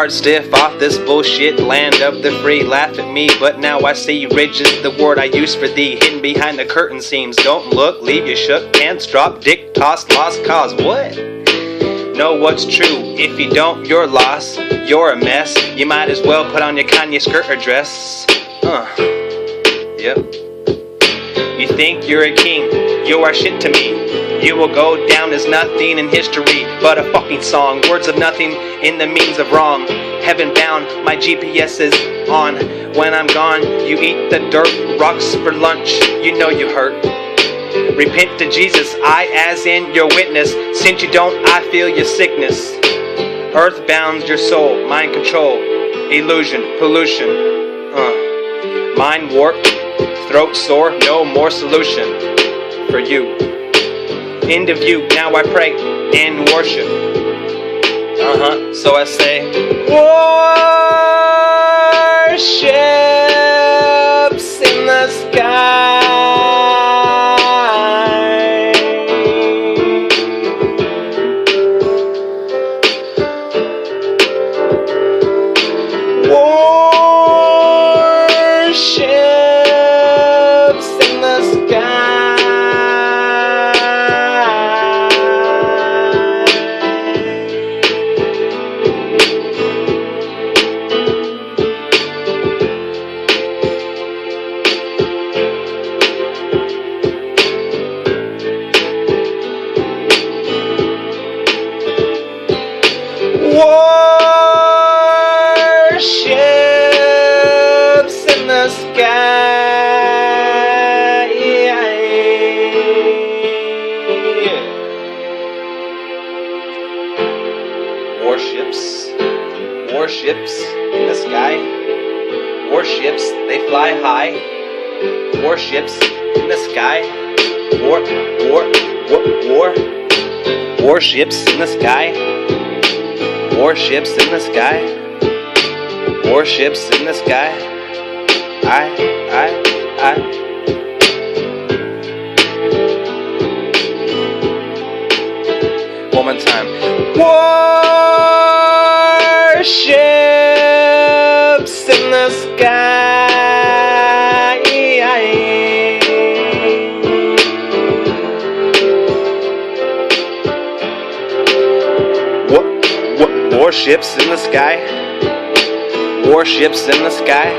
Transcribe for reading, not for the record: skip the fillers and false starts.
hard stiff off this bullshit land of the free. Laugh at me, but now I see rage is the word I use for thee. Hidden behind the curtain seams. Don't look, leave you shook, pants drop, dick tossed, lost cause. What? Know what's true. If you don't, you're lost. You're a mess. You might as well put on your Kanye skirt or dress. Yep. You think you're a king. You are shit to me. You will go down as nothing in history but a fucking song. Words of nothing in the means of wrong. Heaven bound, my GPS is on. When I'm gone, you eat the dirt. Rocks for lunch, you know you hurt. Repent to Jesus, I as in your witness. Since you don't, I feel your sickness. Earthbound your soul, mind control, illusion, pollution. Mind warped, throat sore, no more solution for you. End of you, now I pray in worship. So I say, warships in the sky. Warships in the sky. Warships in the sky. Warships, warships in the sky. Warships, they fly high. Warships in the sky. Warships in the sky. Warships in the sky. Warships in the sky. I. One more time. Warships in the sky. Warships in the sky. Warships in the sky.